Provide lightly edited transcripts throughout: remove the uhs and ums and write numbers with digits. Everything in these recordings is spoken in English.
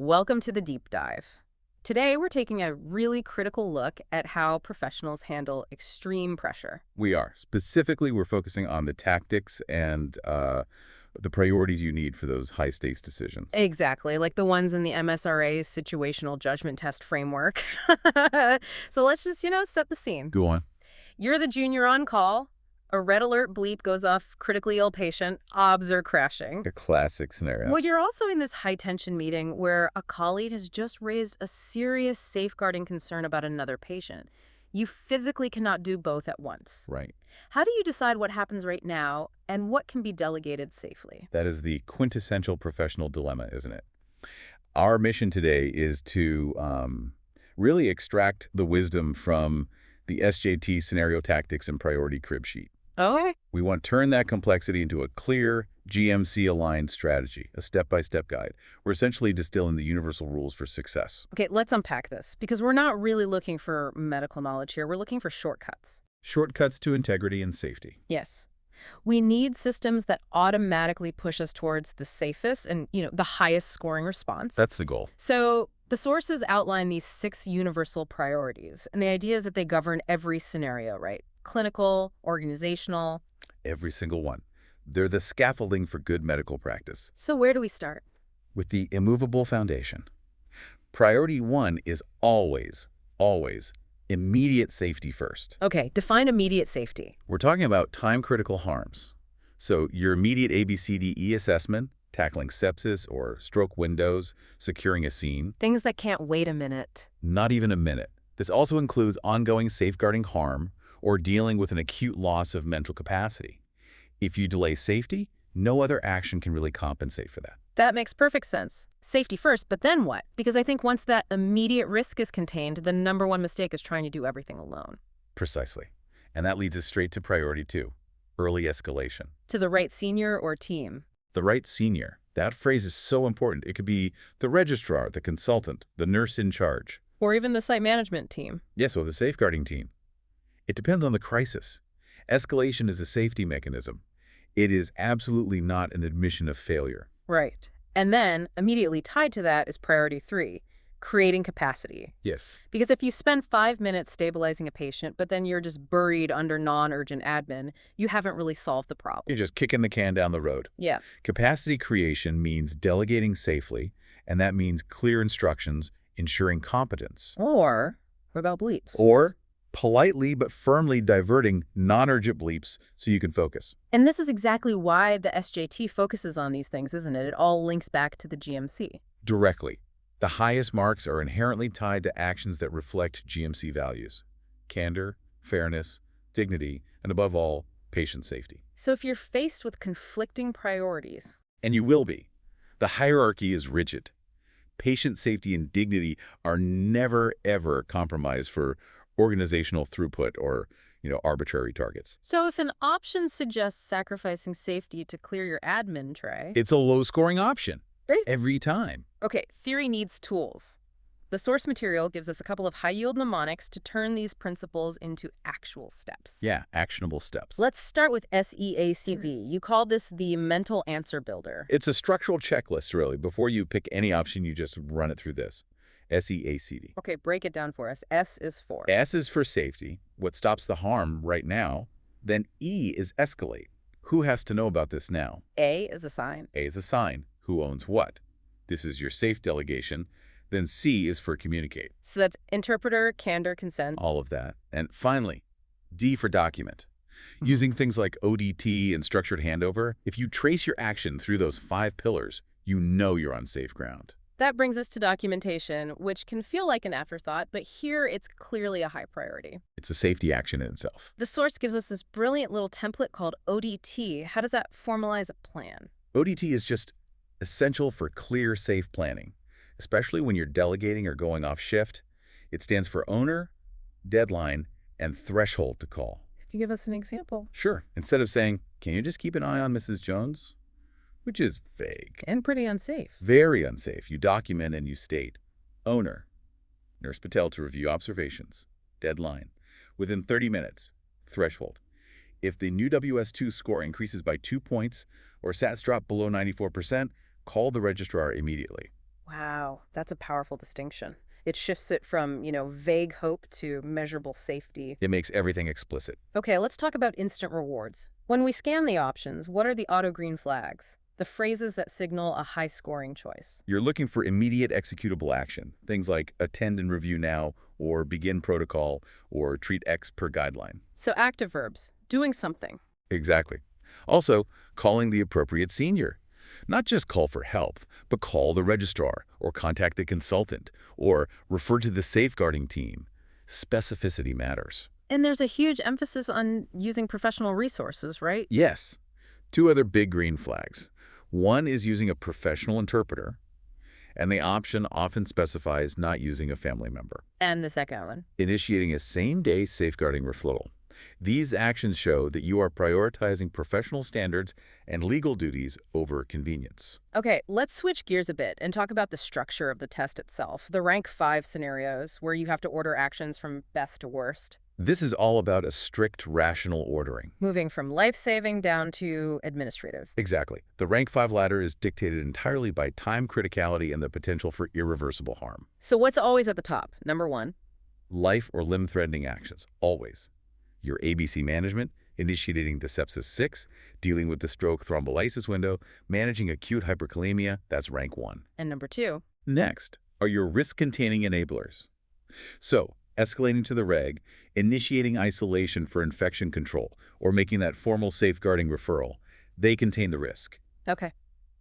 Welcome to the deep dive. Today, we're taking a really critical look at how professionals handle extreme pressure. We are. Specifically, we're focusing on the tactics and the priorities you need for those high-stakes decisions. Exactly, like the ones in the MSRA situational judgment test framework. So let's just, set the scene. Go on. You're the junior on call. A red alert bleep goes off, critically ill patient, obs are crashing. A classic scenario. Well, you're also in this high-tension meeting where a colleague has just raised a serious safeguarding concern about another patient. You physically cannot do both at once. Right. How do you decide what happens right now and what can be delegated safely? That is the quintessential professional dilemma, isn't it? Our mission today is to really extract the wisdom from the SJT scenario tactics and priority crib sheet. Okay. We want to turn that complexity into a clear, GMC-aligned strategy, a step-by-step guide. We're essentially distilling the universal rules for success. Okay, let's unpack this, because we're not really looking for medical knowledge here. We're looking for shortcuts. Shortcuts to integrity and safety. Yes. We need systems that automatically push us towards the safest and, the highest scoring response. That's the goal. So the sources outline these 6 universal priorities, and the idea is that they govern every scenario, right? Clinical, organizational. Every single one. They're the scaffolding for good medical practice. So where do we start? With the immovable foundation. Priority 1 is always immediate safety first. Okay, define immediate safety. We're talking about time-critical harms. So your immediate ABCDE assessment, tackling sepsis or stroke windows, securing a scene. Things that can't wait a minute. Not even a minute. This also includes ongoing safeguarding harm or dealing with an acute loss of mental capacity. If you delay safety, no other action can really compensate for that. That makes perfect sense. Safety first, but then what? Because I think once that immediate risk is contained, the #1 mistake is trying to do everything alone. Precisely. And that leads us straight to priority 2, early escalation. To the right senior or team. The right senior. That phrase is so important. It could be the registrar, the consultant, the nurse in charge. Or even the site management team. Yes, or the safeguarding team. It depends on the crisis. Escalation is a safety mechanism. It is absolutely not an admission of failure. Right. And then, immediately tied to that is priority 3, creating capacity. Yes. Because if you spend 5 minutes stabilizing a patient, but then you're just buried under non-urgent admin, you haven't really solved the problem. You're just kicking the can down the road. Yeah. Capacity creation means delegating safely, and that means clear instructions, ensuring competence. Or, what about bleeps? Or politely but firmly diverting non-urgent bleeps so you can focus. And this is exactly why the SJT focuses on these things, isn't it? It all links back to the GMC. Directly. The highest marks are inherently tied to actions that reflect GMC values: candor, fairness, dignity, and above all, patient safety. So if you're faced with conflicting priorities, And you will be. The hierarchy is rigid. Patient safety and dignity are never, ever compromised for organizational throughput or, arbitrary targets. so if an option suggests sacrificing safety to clear your admin tray, It's a low-scoring option. Right. Every time. okay, theory needs tools. The source material gives us a couple of high-yield mnemonics to turn these principles into actual steps. Yeah, actionable steps. Let's start with SEACD. You call this the mental answer builder. It's a structural checklist, really. Before you pick any option, you just run it through this. SEACD. Okay, break it down for us. S is for. S is for safety, what stops the harm right now. Then E is escalate. Who has to know about this now? A is assign. A is assign. Who owns what? This is your safe delegation. Then C is for communicate. So that's interpreter, candor, consent. All of that. And finally, D for document. Using things like ODT and structured handover, if you trace your action through those 5 pillars, you know you're on safe ground. That brings us to documentation, which can feel like an afterthought, but here it's clearly a high priority. It's a safety action in itself. The source gives us this brilliant little template called ODT. How does that formalize a plan? ODT is just essential for clear, safe planning, especially when you're delegating or going off shift. It stands for owner, deadline, and threshold to call. Can you give us an example? Sure. Instead of saying, "Can you just keep an eye on Mrs. Jones?" Which is vague. And pretty unsafe. Very unsafe. You document and you state, owner, Nurse Patel to review observations, deadline, within 30 minutes, threshold. If the new WS2 score increases by 2 points or SATs drop below 94%, call the registrar immediately. Wow, that's a powerful distinction. It shifts it from, vague hope to measurable safety. It makes everything explicit. Okay, let's talk about instant rewards. When we scan the options, what are the auto green flags? The phrases that signal a high-scoring choice. You're looking for immediate executable action, things like attend and review now, or begin protocol, or treat X per guideline. So active verbs, doing something. Exactly. Also, calling the appropriate senior. Not just call for help, but call the registrar, or contact the consultant, or refer to the safeguarding team. Specificity matters. And there's a huge emphasis on using professional resources, right? Yes. Two other big green flags. One is using a professional interpreter, and the option often specifies not using a family member. And the second one. Initiating a same-day safeguarding referral. These actions show that you are prioritizing professional standards and legal duties over convenience. Okay, let's switch gears a bit and talk about the structure of the test itself, the rank 5 scenarios where you have to order actions from best to worst. This is all about a strict rational ordering. Moving from life-saving down to administrative. Exactly. The rank 5 ladder is dictated entirely by time criticality and the potential for irreversible harm. So what's always at the top? Number 1. Life or limb-threatening actions, always. Your ABC management, initiating the sepsis 6, dealing with the stroke thrombolysis window, managing acute hyperkalemia, that's rank 1. And number 2. Next are your risk-containing enablers. So, escalating to the reg, initiating isolation for infection control, or making that formal safeguarding referral, they contain the risk. Okay.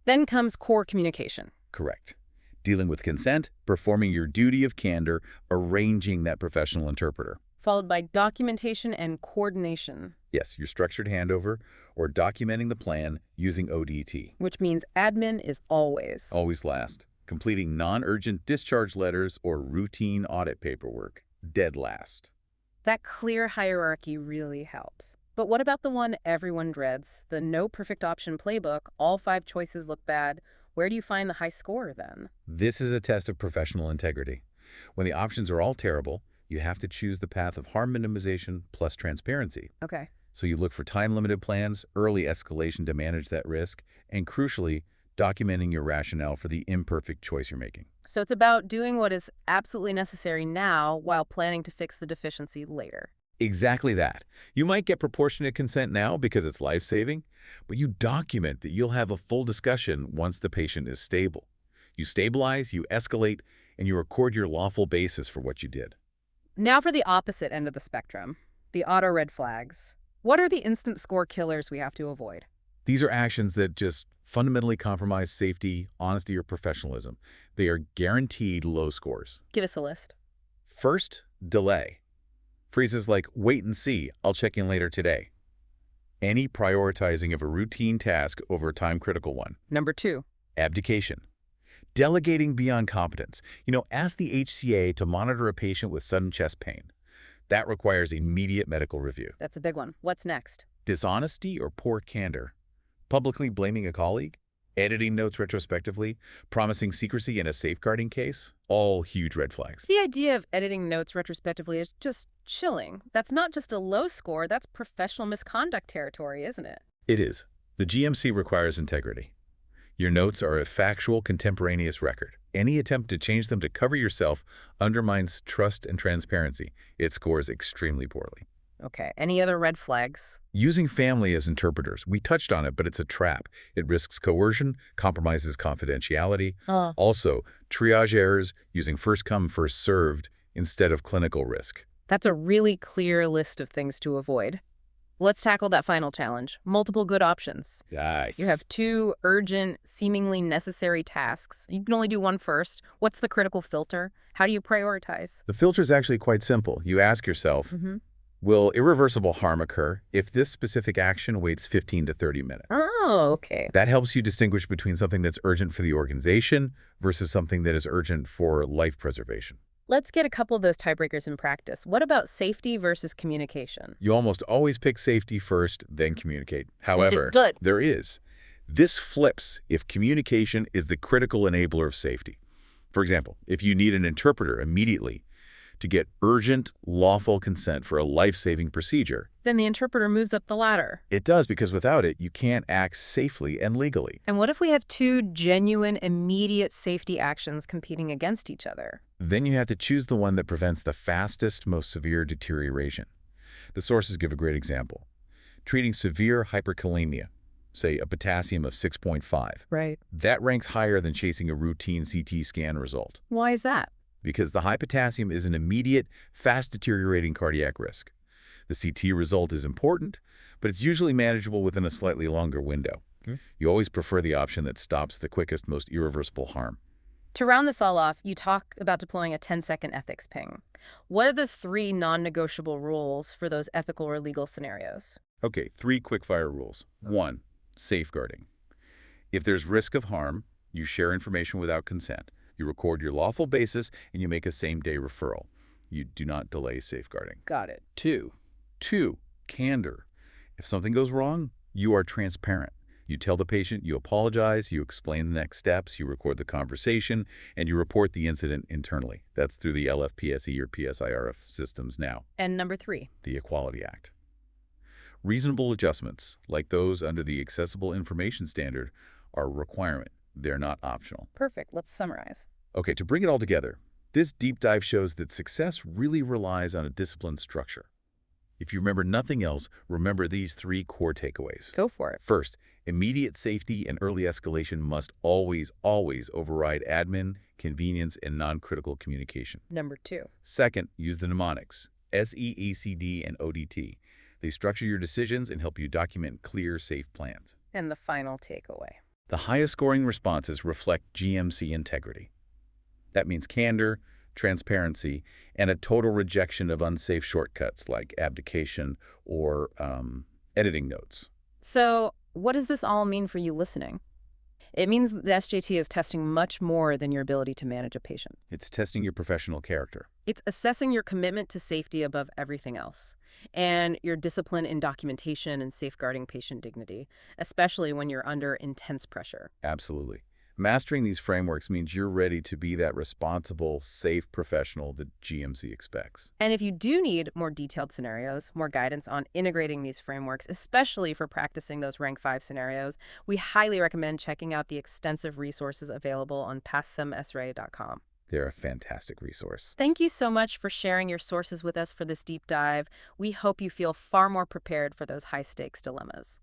Then comes core communication. Correct. Dealing with consent, performing your duty of candor, arranging that professional interpreter. Followed by documentation and coordination. Yes, your structured handover, or documenting the plan using ODT. Which means admin is always. Always last. Completing non-urgent discharge letters or routine audit paperwork. Dead last. That clear hierarchy really helps. But what about the one everyone dreads, the no perfect option playbook, all 5 choices look bad? Where do you find the high score then? This is a test of professional integrity. When the options are all terrible, you have to choose the path of harm minimization plus transparency. Okay. So you look for time-limited plans, early escalation to manage that risk, and crucially, documenting your rationale for the imperfect choice you're making. So it's about doing what is absolutely necessary now while planning to fix the deficiency later. Exactly that. You might get proportionate consent now because it's life-saving, but you document that you'll have a full discussion once the patient is stable. You stabilize, you escalate, and you record your lawful basis for what you did. Now for the opposite end of the spectrum, the auto red flags. What are the instant score killers we have to avoid? These are actions that just fundamentally compromise safety, honesty, or professionalism. They are guaranteed low scores. Give us a list. First, delay. Phrases like, wait and see, I'll check in later today. Any prioritizing of a routine task over a time-critical one. Number 2. Abdication. Delegating beyond competence. Ask the HCA to monitor a patient with sudden chest pain. That requires immediate medical review. That's a big one. What's next? Dishonesty or poor candor. Publicly blaming a colleague. Editing notes retrospectively. Promising secrecy in a safeguarding case. All huge red flags. The idea of editing notes retrospectively is just chilling. That's not just a low score, that's professional misconduct territory, isn't it? It is. The GMC requires integrity. Your notes are a factual, contemporaneous record. Any attempt to change them to cover yourself undermines trust and transparency. It scores extremely poorly. Okay, any other red flags? Using family as interpreters. We touched on it, but it's a trap. It risks coercion, compromises confidentiality. Also, triage errors, using first come, first served instead of clinical risk. That's a really clear list of things to avoid. Let's tackle that final challenge. Multiple good options. Nice. You have 2 urgent, seemingly necessary tasks. You can only do one first. What's the critical filter? How do you prioritize? The filter is actually quite simple. You ask yourself, will irreversible harm occur if this specific action waits 15 to 30 minutes? Oh, okay. That helps you distinguish between something that's urgent for the organization versus something that is urgent for life preservation. Let's get a couple of those tiebreakers in practice. What about safety versus communication? You almost always pick safety first, then communicate. However, good. there is. This flips if communication is the critical enabler of safety. For example, if you need an interpreter immediately, to get urgent, lawful consent for a life-saving procedure. Then the interpreter moves up the ladder. It does, because without it, you can't act safely and legally. And what if we have two genuine, immediate safety actions competing against each other? Then you have to choose the one that prevents the fastest, most severe deterioration. The sources give a great example. Treating severe hyperkalemia, say a potassium of 6.5. Right. That ranks higher than chasing a routine CT scan result. Why is that? Because the high potassium is an immediate, fast-deteriorating cardiac risk. The CT result is important, but it's usually manageable within a slightly longer window. You always prefer the option that stops the quickest, most irreversible harm. To round this all off, you talk about deploying a 10-second ethics ping. What are the 3 non-negotiable rules for those ethical or legal scenarios? Okay, 3 quick-fire rules. 1, safeguarding. If there's risk of harm, you share information without consent. You record your lawful basis, and you make a same-day referral. You do not delay safeguarding. Got it. 2, candor. If something goes wrong, you are transparent. You tell the patient, you apologize, you explain the next steps, you record the conversation, and you report the incident internally. That's through the LFPSE or PSIRF systems now. And number 3? The Equality Act. Reasonable adjustments, like those under the Accessible Information Standard, are a requirement. They're not optional. Perfect. Let's summarize. Okay, to bring it all together, this deep dive shows that success really relies on a disciplined structure. If you remember nothing else, remember these 3 core takeaways. Go for it. First, immediate safety and early escalation must always override admin, convenience, and non-critical communication. Number 2. Second, use the mnemonics, SEACD and ODT. They structure your decisions and help you document clear, safe plans. And the final takeaway. The highest scoring responses reflect GMC integrity. That means candor, transparency, and a total rejection of unsafe shortcuts like abdication or editing notes. So what does this all mean for you listening? It means that the SJT is testing much more than your ability to manage a patient. It's testing your professional character. It's assessing your commitment to safety above everything else, and your discipline in documentation and safeguarding patient dignity, especially when you're under intense pressure. Absolutely. Mastering these frameworks means you're ready to be that responsible, safe professional that GMC expects. And if you do need more detailed scenarios, more guidance on integrating these frameworks, especially for practicing those rank 5 scenarios, we highly recommend checking out the extensive resources available on MSRA.com. They're a fantastic resource. Thank you so much for sharing your sources with us for this deep dive. We hope you feel far more prepared for those high-stakes dilemmas.